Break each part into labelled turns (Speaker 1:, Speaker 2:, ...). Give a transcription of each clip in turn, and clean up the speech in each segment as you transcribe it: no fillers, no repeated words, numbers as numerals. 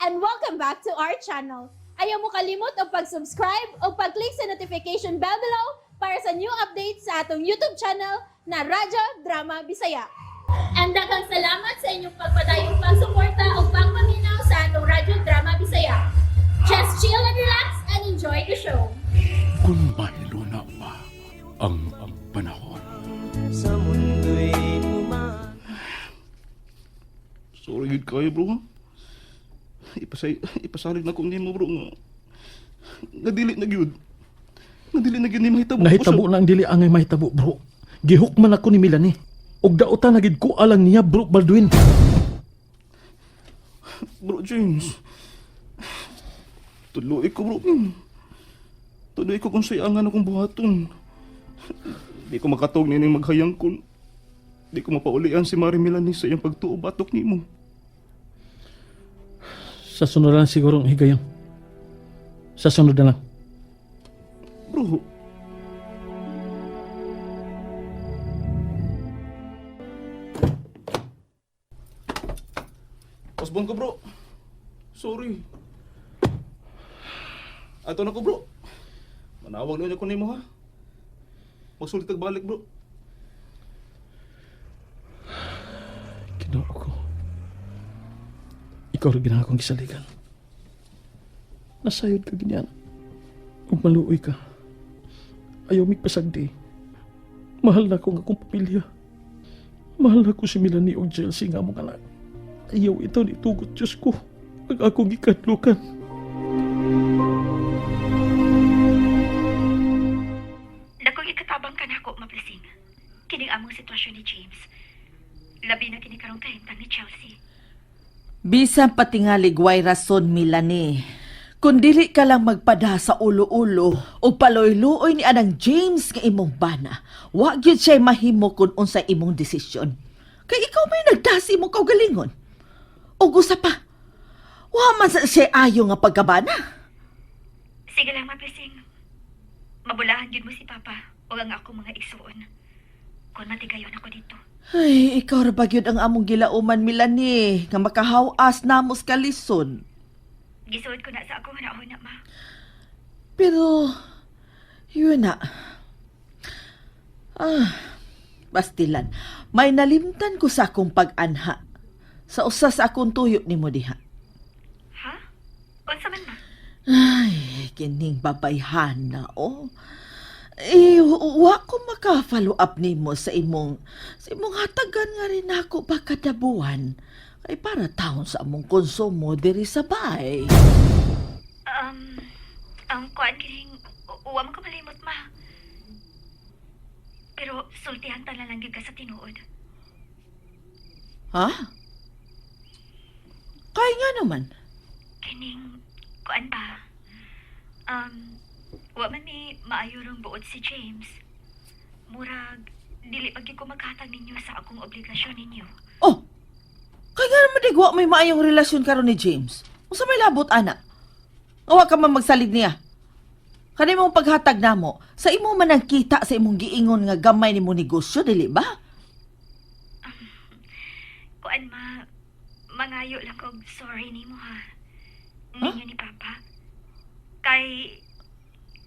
Speaker 1: and welcome back to our channel. Ayaw mo kalimot o pag-subscribe o pag-click sa notification bell below para sa new updates sa atong YouTube channel na Radyo Drama Bisaya. And daghang salamat sa inyong pagpadayong pagsuporta o pagpaminaw sa atong Radyo Drama Bisaya. Just chill and relax and enjoy the show.
Speaker 2: Kung mahiluna pa ang panahon.
Speaker 3: Sa mundo'y uma.
Speaker 2: Sorry gid kayo bro ha. Ipasalig na kong nimo bro nga. Nadili na gyud. Nadili na gyud ni mahitabo.
Speaker 4: Nahitabo na ang dili angay mahitabo, bro. Gihukman ako ni Melanie. Og daotan na gid ko alang niya, bro Baldwin.
Speaker 2: Bro James. Tuloy ko bro. Tuloy ko kung sayangan akong buhaton. Di ko makatog nining maghayang kun. Di ko mapaulian si Mari Melanie sa iyang pagtuo batok nimo.
Speaker 4: Sa sunod na lang siguro ang higayang. Sa sunod na lang.
Speaker 2: Bro. Osbon ko bro. Sorry. Ato na ko bro. Manawag na niya ko nimo ha. Magsulit ag balik bro.
Speaker 4: Ginoo ko. Ikaw rin ginawa kong gisaligan. Nasayod ka ganyan. Kung maluoy ka, ayaw magpasagdi. Mahal na ko nga akong pamilya. Mahal na ko si Melanie o Chelsea nga mong anak. Ayaw ito ni tugot Diyos ko. Ang akong ikadlukan.
Speaker 5: Dakong ikatabang ka na ako, maplasing. Kining among sitwasyon ni James. Labi na kinikarong kahintang ni Chelsea.
Speaker 6: Bisan patingalig way rason, Melanie. Kung dili ka lang magpada sa ulo-ulo o paloy-luoy ni anang James nga imong bana, wa gyud siya mahimo kung unsay imong desisyon. Kay ikaw may nagdasi mo kaugalingon. O gusa pa, wa man sa siya ayo nga pagkabana.
Speaker 5: Sige lang, maplasing. Mabulahan yun mo si Papa o ang ako mga igsuon. Kung matigayon ako dito.
Speaker 6: Ay, ikaw ra ba gyud ang among gilauman, Melanie, nga makahawas namos kalison.
Speaker 5: Gisuod ko na sa akong nauna, ma.
Speaker 6: Pero, yun na. Bastilan, may nalimtan ko sa akong pag-anha. Sa usa sa akong tuyo ni mo diha.
Speaker 5: Ha? Unsa man, ma?
Speaker 6: Ay, kining babayhan na, oh. Wa ko maka-follow up nimo sa imong hatagan nga rin ako ba kada buwan. Ay para taon sa among konsumo diri sa bay.
Speaker 5: Ang kuan kining uwa mo ka malimot, ma. Pero sultihan ta lang gyud ka sa tinuod.
Speaker 6: Ha? Kaya nga naman.
Speaker 5: Kining kuan ba? Wa man ni maayo rong buod si James. Murag dili pag ko maghatag ninyo sa akong obligasyon ninyo.
Speaker 6: Oh! Kaya nga naman digwa may maayong relasyon karon ni James. Unsa may labot, ana? Awa ka man magsalig niya. Kani mong paghatag namo, sa imo man ang kita sa imong giingon nga gamay nimo negosyo, dili ba?
Speaker 5: Kuan, ma, mangayo lang kog sorry nimo ha. Ninyo ni Papa.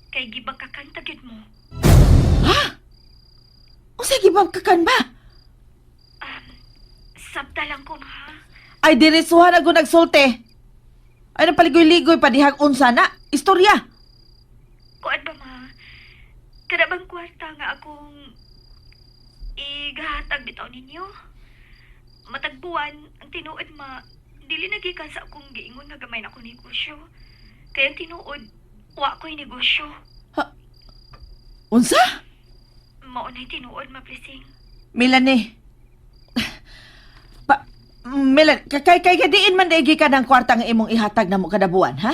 Speaker 5: Kay gibang kakanta gyud mo.
Speaker 6: Ha? Unsa gibangkakan ba?
Speaker 5: Sabta lang ko, ma.
Speaker 6: Ay diretsuhan ako nagsulti. Ay napaligoy-ligoy pa dihang unsa na. Istorya.
Speaker 5: Kuan ba, ma? Kada bang kwarta nga akong igahatag bitaw ninyo? Matagbuan ang tinuod, ma. Dili nagikan sa akong giingon nga gamay na akong negosyo. Kaya ang tinuod, wa ko'y negosyo.
Speaker 6: Unsa?
Speaker 5: Maunay tinuod, maplising.
Speaker 6: Melanie. Melanie, kay kadiin man daigi ka ng kwarta nga imong ihatag namo kada buwan, ha?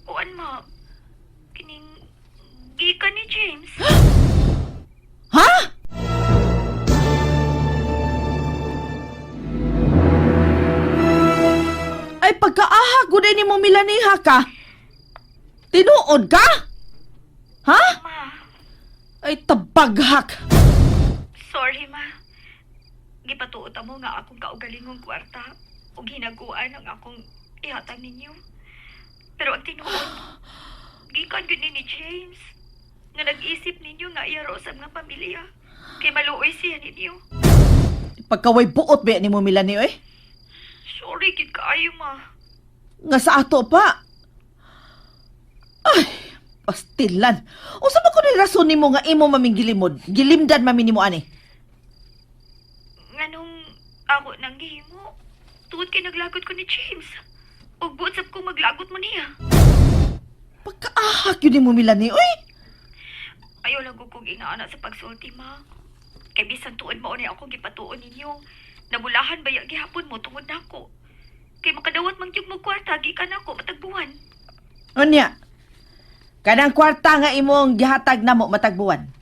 Speaker 5: Kuan, ma. Kining gikan ni James.
Speaker 6: Ha? Ay pagkaaha guday nimo Melanie ha ka. Tinuod ka? Ha?
Speaker 5: Ma,
Speaker 6: Ay tabaghak.
Speaker 5: sorry, ma. Gipatuot mo nga akong kaugalingong kwarta ug hinaguan ang akong ihatag ninyo. Pero ang tinuod, gikan gud ni James nga nag-isip ninyo nga iyaro sa mga pamilya kay maluoy siya ninyo.
Speaker 6: Pagkaway buot ba ni mo, Melanie, oy?
Speaker 5: Sorry gid kaayo ma.
Speaker 6: Nga sa ato pa. Ay, pastilan. Unsa ba ko ni rason nimo nga imo maming gilimod? Gilimdan mami nimo ani.
Speaker 5: Nganong ako nang gihimo, tuod kay naglagot ko ni James. Ug buot sab ko maglagot mo niya.
Speaker 6: Pagkaahak yun ni mo, Melanie, oy.
Speaker 5: Ayaw lang ko kong inaana sa pagsulti, ma. Kay bisan tuod mao ni ako gipatuon ninyo. Nabulahan ba ya gihapon mo tungod nako. Kay makadawat man gyud mo kwarta gikan ako matagbuhan.
Speaker 6: Unya. Kanang kwarta nga imong gihatag namo matagbuwan.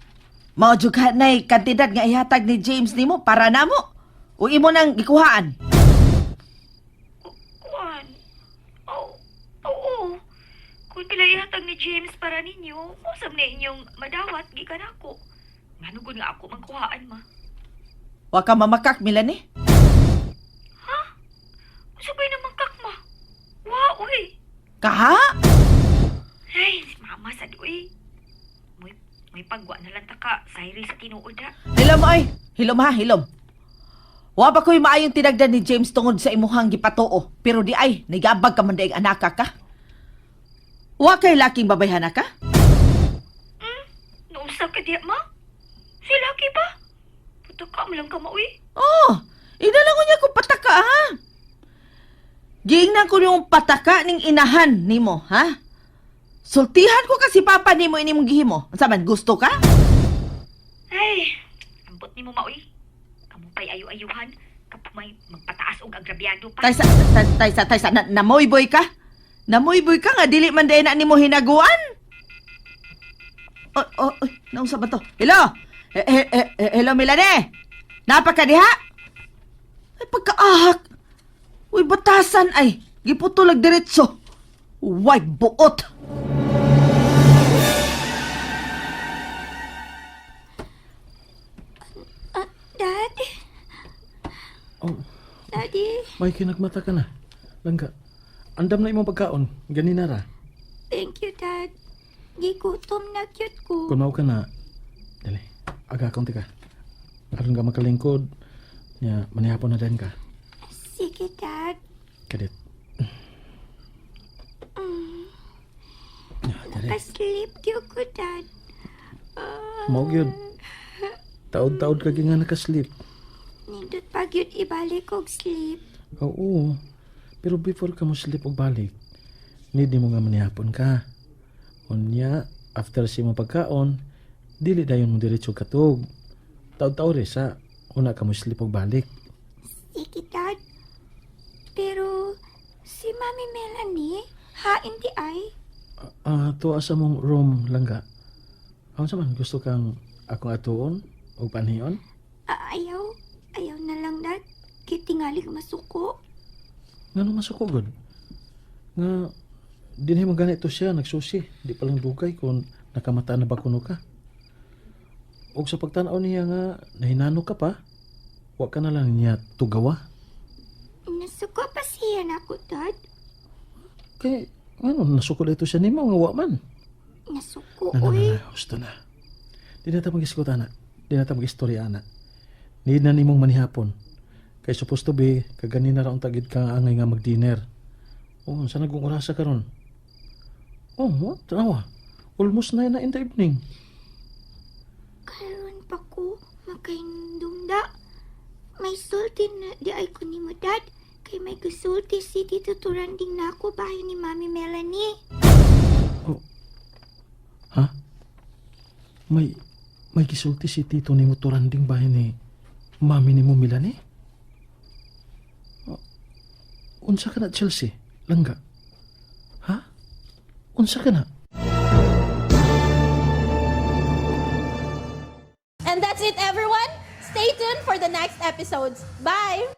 Speaker 6: Mao jud nay kantidad nga ihatag ni James nimo para namo. O imo nang gikuhaan.
Speaker 5: Kuan. Oo. Kung pila ihatag ni James para ninyo, musam na inyong madawat gikan ako. Ngano gud nga ako magkuhaan, ma.
Speaker 6: Wa ka mamakak, Melanie.
Speaker 5: Sabay naman kak, ma. Wow, uy.
Speaker 6: Kaha?
Speaker 5: Ay, si mama sad uy. May pagwa na lang taka sa iri sa tinuod ha.
Speaker 6: Hilom oy. Hilom ha, hilom. Wa ba ko'y maayong tinagdan ni James tungod sa imuhang gipatuo. Pero di ay, nagabag ka man daing anaka ka. Wa kay laking babayhana ka?
Speaker 5: Naunsa ka diya, ma? Si Lucky ba? Putaka mo lang ka, ma, uy.
Speaker 6: Oh, inalangon niya kung pataka ha. Giingnan ko yung pataka ning inahan nimo, ha? Sultihan ko kasi papa nimo inimong gihimo. Unsa man gusto ka?
Speaker 5: Ay, ambot ni mo, ma, uy. Kamu pa'y ayu-ayuhan. Kapag may magpataas og agrabyado pa.
Speaker 6: Taysa, namoyboy ka? Namoyboy ka nga, dili man day na nimo hinaguan? Naunsa ba to? Hello? Hello, Melanie? Napaka diha? Ay, pagkaahak. Uy, batasan ay. Giputulag diretso. Uy, buot.
Speaker 5: Dad?
Speaker 4: Oh,
Speaker 5: Daddy?
Speaker 4: may kinagmata ka na. Langga, andam na imong pagkaon. Ganina ra.
Speaker 5: Thank you, Dad. Gigutom na cute ko.
Speaker 4: Kung mao ka na, dali, aga kaunti ka. Aron ka makalingkod, niya, manihapon na din ka.
Speaker 5: Sige, Dad.
Speaker 4: Kadit. Ya, dali.
Speaker 5: Sleep cute ko, Dad.
Speaker 4: Mao gyud. Taod-taod ka nga nakasleep.
Speaker 5: Nindot pag yun ibalik og sleep.
Speaker 4: Oo. Pero before ka mo sleep og balik, need mo nga manihapon ka. Unya, after si mo pagkaon, dili dayon mo diretso katog. Taod-taod rin sa una ka mo sleep og balik.
Speaker 5: Sige, Dad. Pero si Mami Melanie, hain di ay?
Speaker 4: Tuwa sa mong room langga. Ano sa man, gusto kang akong atuon o panhiyon?
Speaker 5: Ayaw. Ayaw na lang, Dad. Kitingali masuko.
Speaker 4: Nga nung masukogod? Nga, dinhi mo ganito siya, nagsusi. Di palang dugay kung nakamata na ba kuno ka. O sa pagtanaw niya nga, nahinano ka pa, wa ka na lang niya tugawa.
Speaker 5: Nasuko pa siya na ako, Dad.
Speaker 4: Kaya, ano, nasukod ito siya ni mo, nga wa man.
Speaker 5: Nasuko,
Speaker 4: Na,
Speaker 5: uy.
Speaker 4: gusto na. Di na ta mag-iskuta na. Di na ta mag-istorya na. Need na nimong manihapon. Kay supposed to be, kaganina ra ang tagid ka angay nga mag-dinner. Oh, saan nagong orasa ka ron? Oh, what? Tanawa. Almost 9 na in the evening.
Speaker 5: Karon pa ko makaindungda. May sulti na di ay ko ni mo, Dad. Kay may gusulti si Tito Turanding na ako bahay ni Mami Melanie.
Speaker 4: Ha? May gisulti si Tito ni mo turanding bahay ni Mami ni mo Melanie? Unsa ka na, Chelsea? Langga? Ha? Unsa ka na?
Speaker 1: And that's it, everyone. Stay tuned for the next episodes. Bye!